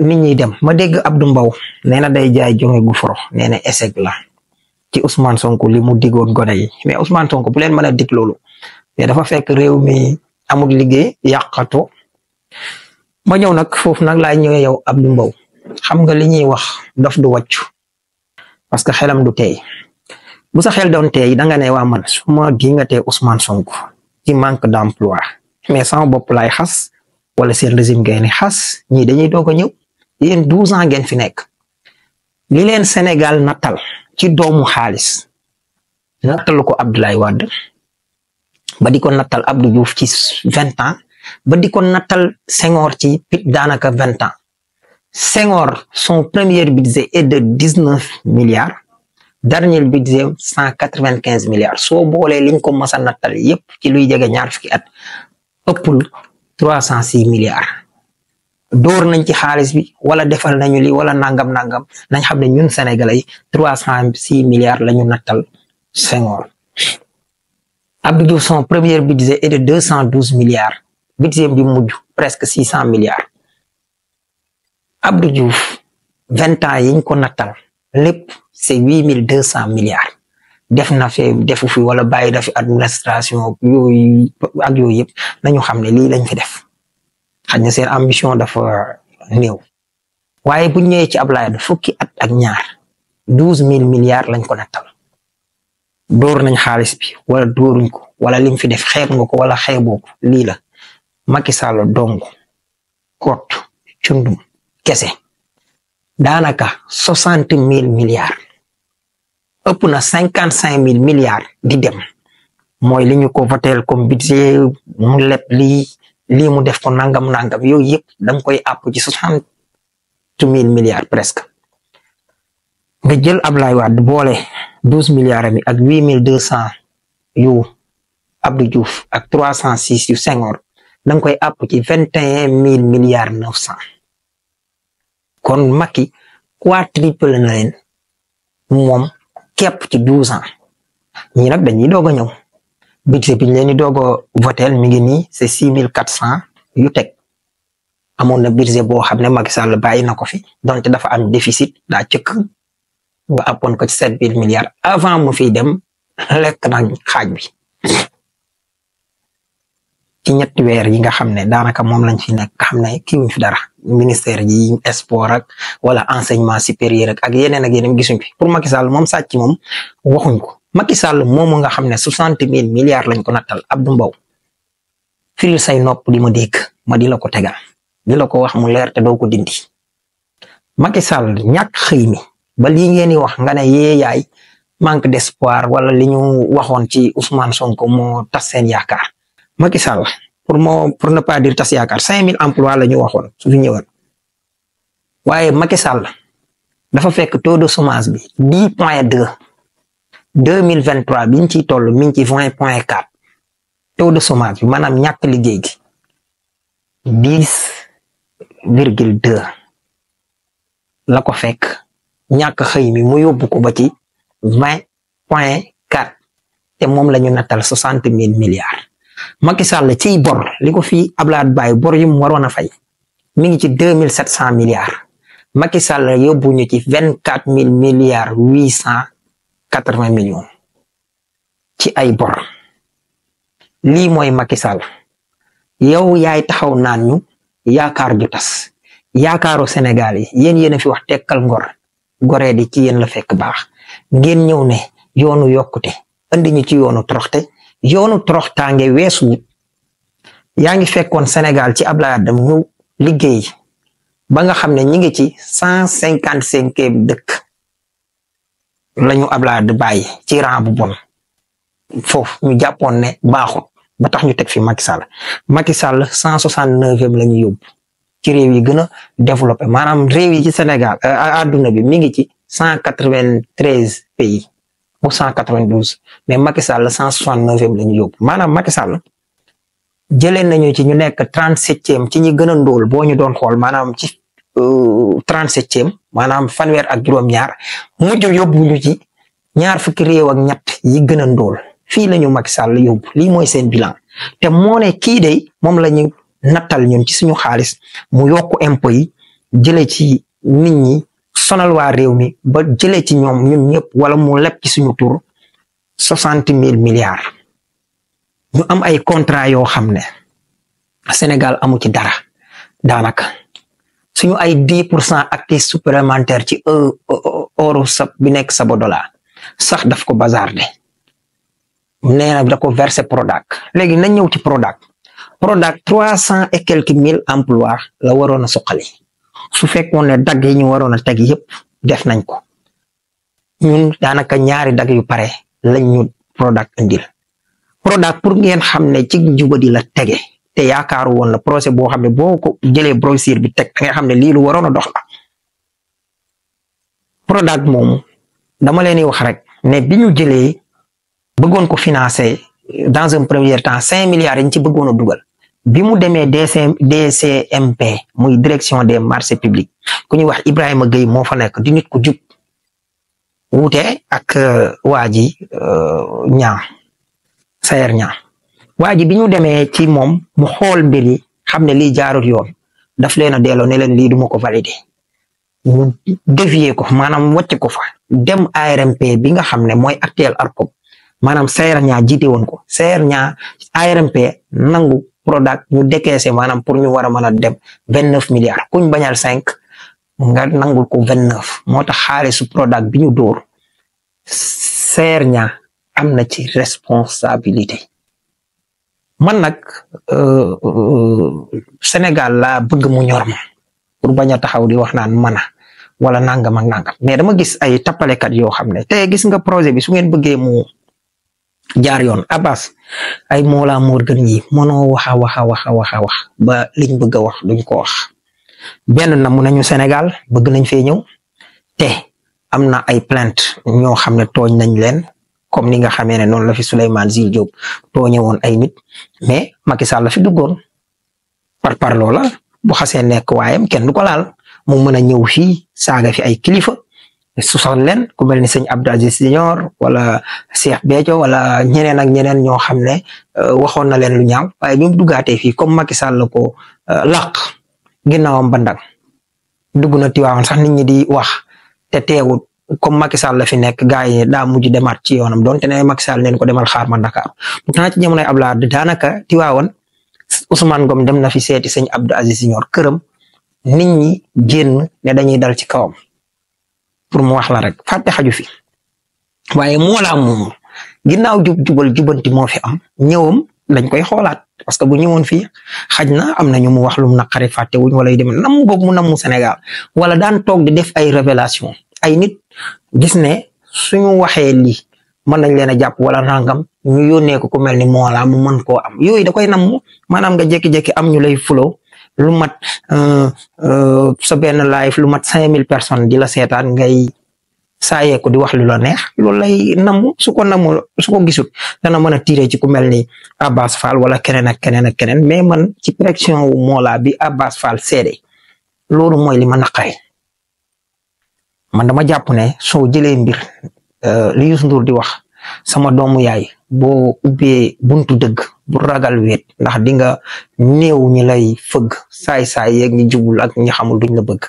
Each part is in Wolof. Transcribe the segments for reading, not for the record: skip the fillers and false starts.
nit ñi dem ma dégg Abdou Mbow nee na day jaay jonge gu foro nee na échec la ci Ousmane Sonko li mu diggoon gone yi mais Ousmane Sonko bu leen mën a dig loolu mais dafa fekk réew mi amul liggéey yàqatu ma ñëw nag foofu nag laay ñëwee yow Abdou Mbow xam nga li ñuy wax dof du wàccu parce que xelam du tey bu sa xel doon tey da nga ne waa man su ma gingatee Ousmane Sonko ci manque d'emploi mais sama bopp laay xas wala seen régime ngeen xas ñii dañuy doog a ñëw yéen 12 ans ngeen fi nekk li leen Sénégal nattal ci doomu xaalis nattalu ko Abdoulaye Wade ba di ko nattal Abdou Diouf ci 20 ans ba di ko nattal Senghor ci daanaka 20 ans Senghor son premier budget est de 19 milliards dernier budget 195 milliards soo boolee liñ ko masa nattal yépp ci luy jege ñaar fukki at ëppul 306 milliards door nañ ci xaalis bi wala defal nañu li wala nangam nañ xam ne ñun Sénégalais 306 milliards lañu nattal Senghor. Abdou Diouf son premier budget est de 212 milliards budget bi mujj presque 600 milliards Abdou Diouf 20 ans yiñ ko nattal lépp c'est 8200 milliards def na fi defu fi wala bàyyi na fi administration yooyu ak yooyu yëpp nañu xam ne lii lañ fi def xaj na seen ambition dafa néew waaye bu ñëwee ci Ablaye fukki at ak ñaar 12000 milliards lañ ko nattal door nañ xaalis bi wala dooruñ ko wala lim fi def xeeb nga ko wala xeeboo ko lii la Macky Sall dong kot cundum kese daanaka 60000 milliards ëpp na 55000 milliards di dem mooy li ñu ko votel comme budget mu leb lii mu def ko nangam yooyu yëpp danga koy àpp ci 60000 milliards presque nga jël Ablaye Wade boole 12 milliards mi ak 8200 yu Abdou Diouf ak 306 yu Senghor danga koy àpp ci 21000 milliards 900 kon Macky quadruple na leen moom képp ci 12 ans ñi nag dañuy doog a ñëw budget bi ñu leen di doog a votel mi ngi nii c'est 6400 yu teg amoon na budget boo xam ne Macky Sall bàyyi na ko fi donte dafa am déficit daa cëkk ba appoon ko ci 7000 milliards avant mu fiy dem lekk na xaaj bi ci ñetti weer yi nga xam ne daanaka moom lañ fi nekk nga xam ne kii wuñ fi dara ministère yi sport ak wala enseignement supérieur ak yeneen gisuñ fi pour Macky Sall moom sàcc moom waxuñ ko Macky Sall moomu nga xam ne 60000 milliards lañ ko nattal Abdou Mbow firil say nopp di ma dégg ma di la ko tegal di la ko wax mu leer te doo ko dindi Macky Sall ñàkk xëy mi ba lii ngeen di wax nga ne yee yaay manque d'espoir wala li ñu waxoon ci Ousmane Sonko moo tas seen yaakaar Macky Sall pour ne pas dire tas yaakaar 5000 emplois la ñu waxoon su fi ñëwoon waaye Macky Sall dafa fekk taux de chômage bi 10.2 2023 biñ ciy toll mi ngi ci 20.4 taux de chômage bi maanaam ñàkk liggéey gi 10,2 la ko fekk ñàkk xëy mi mu yóbbu ko ba ci 20.4 te moom la ñu nattal 60000 milliards Macky Sall ciy bor li ko fii Ablaye Baye bor yi mu waroon a fay mi ngi ci 2700 milliards Macky Sall yóbbu ñu ci 24000 milliards 880 millions ci ay bor lii mooy Macky Sall yow yaay taxaw naan ñu yaakaar ju tas yaakaaru Sénégal yi yéen a fi wax tekkal ngor goree di ci yéen la fekk baax ngeen ñëw ne yoonu yokkute andi ñu ci yoonu toroxte yoonu toroxtaange weesu yaa ngi fekkoon Sénégal ci Abdoulaye Wade ñu liggéey ba nga xam ne ñi ngi ci 155e dëkk lañu Abdoulaye Wade bàyyi ci rang bu bon foofu ñu jàppoon ne baaxut ba tax ñu teg fi Macky Sall 169e la ñu yóbbu ci réew yi gën a développé maanaam réew yi ci Sénégal àdduna bi mi ngi ci 193 pays ou 192 mais Macky Sall 169e la ñu yóbbu maanaam Macky Sall jëlee nañu ci ñu nekk 37e ci ñi gën a ndóol boo ñu doon xool maanaam ci 37e maanaam fanweer ak juróom-ñaar mujj yóbbu ñu ci ñaar fukki réew ak ñett yi gën a ndóol fii la ñu Macky Sall yóbbu lii mooy seen bilan te moo ne kii de moom la ñu nattal ñun ci suñu xaalis mu yokku impôt yi jëlee ci nit ñi sonal waa réew mi ba jëlee ci ñoom ñun ñëpp wala mu leb ci suñu tur 60,000 milliards ñu am ay contrat yoo xam ne Sénégal amu ci dara daanaka suñu ay 10% actifs supplémentaires ci euro sab bi nekk Sabodala sax daf ko bazardé nee na da ko versé Prodac léegi nañ ñëw ci Prodac 300 et quelques mille emplois la waroon a suqali su fekkoon ne dagg yi ñu waroon a teg yëpp def nañ ko ñun daanaka ñaari dagg yu pare lañ ñu Prodac indil Prodac pour ngeen xam ne ci jubadi la tege te yaakaaru woon la procès boo xam ne boo ko jëlee brochure bi teg da nga xam ne lii lu waroon a dox la Prodac moom dama leen di wax rek ne bi ñu jëlee bëggoon ko financer dans un premier temps 5 milliards yi ñu ci bëggoon a dugal bi mu demee DCMP muy direction des marchés publics ku ñuy wax Ibrahima Gueye moo fa nekk di nit ku jub wuute ak waa ji ñaa Sayer ñaa waa ji bi ñu demee ci moom mu xool mbir yi xam ne lii jaarut yoon daf leen a delloo ne leen lii duma ko valider ñu dévier ko maanaam wàcc ko fa dem ARMP bi nga xam ne mooy actuel ARCOP maanaam Sayer ñaa jiite woon ko Sayer ñaa ARMP nangu Prodac ñu décaissé maanaam pour ñu war a mën a dem 29 milliards kuñ bañal 5 nga nangul ko 29 moo tax xaalisu Prodac bi ñu dóor Sayer ñaa am na ci responsabilité man nag Sénégal laa bëgg mu ñor ma pour bañ a taxaw di wax naan mana wala nangam ak nangam mais dama gis ay tappalekat yoo xam ne te gis nga projet bi su ngeen bëggee mu jaar yoon Abbas ay Mollah Morgun yi mënoo wax ba liñ bëgg a wax duñ ko wax benn na mu nañu Sénégal bëgg nañ fee ñëw te am na ay plainte ñoo xam ne tooñ nañ leen comme ni nga xamee ne noonu la fi Souleymane Jules Diop tooñe woon ay nit mais Macky Sall la fi duggoon par loola bu xasee nekk waayam kenn du ko laal mu mën a ñëw fii saaga fi ay kilifa susal leen ku mel ni sëñ Abdou Aziz Senior wala Cheikh Béthio wala ñeneen ak ñeneen ñoo xam ne waxoon na leen lu ñaaw waaye bi mu duggaatee fii comme Macky Sall la ko làq ginnaawam bandang dugg na Tiwaawan sax nit ñi di wax te teewut comme Macky Sall la fi nekk gars yi daa mujj demaat ci yoonam donte ne Macky Sall neen ko demal xaar ma Dakar pourtant ci jamonoy Abdoulaye daanaka Tiwaawan Ousmane Ngom dem na fi seeti sëñ Abdou Aziz Senior këram nit ñi génn ne dañuy dal ci kawam pour mu wax la rek fàtte xaju fi waaye Mollah moom ginnaaw jubal jubanti moo fi am ñëwam dañ koy xoolaat parce que bu ñëwoon fii xaj na am na ñu mu wax lu mu naqari fàtte wuñ wala yu demee namu boobu mu namu Sénégal wala daan toog di def ay révélation ay nit gis ne suñu waxee lii mën nañ leen a jàpp wala nangam ñu yónnee ko ku mel ni Mollah mu mën koo am yooyu da koy namm maanaam nga jékki-jékki am ñu lay fulo lu mat sa benn live lu mat 5,000 personnes di la seetaan ngay saayee ko di wax lu la neex loolu lay namm su ko gisut dana mën a tiré ci ku mel ni Abbas Fall wala keneen ak keneen mais man ci pression wu Mollah bi Abbas Fall seede loolu mooy li ma naqari man dama jàpp ne soo jëlee mbir li Youssou Ndour di wax sama doomu yaay boo ubbee buntu dëgg bu ragal weet ndax di nga néew ñi lay fëgg saay yeeg ñi jubul ak ñi xamul duñ la bëgg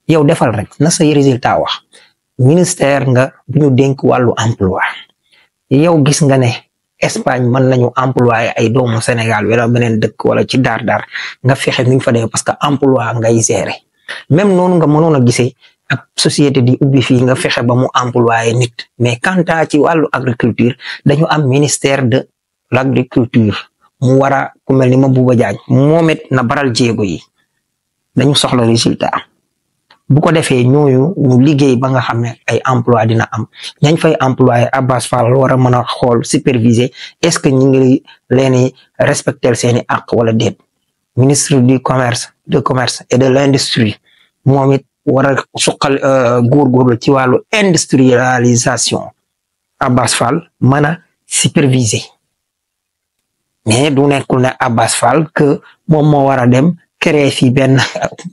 yow defal rek na say résultat wax ministère nga bu ñu dénk wàllu emploi yow gis nga ne Espagne mën nañu employé ay doomu Sénégal wala beneen dëkk wala ci daar nga fexe nuñ fa demee parce que emploi ngay gérer même noonu nga mënoon a gisee ak société di ubbi fii nga fexe ba mu employé nit mais quant à ci wàllu agriculture dañu am ministère de l'agriculture mu war a ku mel ni Mabouba Diagne moom it na baral jéego yi dañu soxla résultat bu ko defee ñooñu ñu liggéey ba nga xam ne ay emploi dina am ñañ fay employé Abbas Fall war a mën a xool superviser est-ce que ñu ngi leen respecter seeni àq wala déet ministre du commerce et de l'industrie moom it war a suqal góorgóorlu ci wàllu industrialisation Abbas Fall mën a superviser mais du nekkul ne Abbas Fall que moom moo war a dem créer fii benn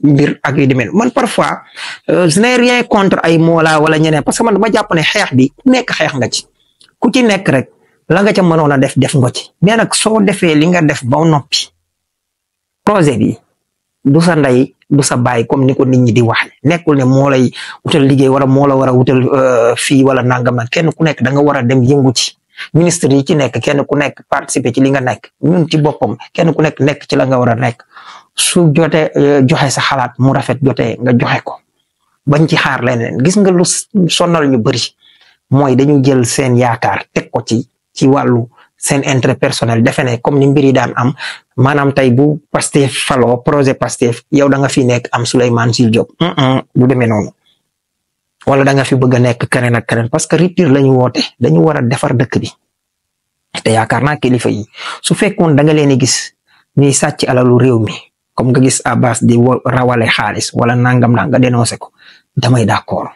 mbir ak yu demee man parfois je n'ai rien contre ay Mollah wala ñeneen parce que man dama jàpp ne xeex bi ku nekk xeex nga ci ku ci nekk rek la nga ca mënoon a def nga ci mais nag soo defee li nga def ba noppi projet bi du sa ndey du sa baay comme ni ko nit ñi di waxe nekkul ne moo lay wutal liggéey wala moo la war a wutal fii wala nangam nag kenn ku nekk da nga war a dem yëngu ci ministre yi ci nekk kenn ku nekk participer ci li nga nekk ñun ci boppam kenn ku nekk ci la nga war a nekk su jotee joxe sa xalaat mu rafet jotee nga joxe ko bañ ci xaar leneen gis nga lu sonal ñu bëri mooy dañu jël seen yaakaar teg ko ci wàllu seen intérêt personnel defe ne comme ni mbir yi daan am maanaam tey bu Pastef faloo projet Pastef yow da nga fi nekk am Souleymane Jules Diop du demee noonu wala da nga fi bëgg a nekk keneen ak keneen parce que rupture la ñu woote dañu war a defar dëkk bi te yaakaar naa kilifa yi su fekkoon da nga leen gis ñuy sàcc alalu réew mi comme nga gis Abbas di rawale xaalis wala nangam na nga dénoncé ko damay d'accord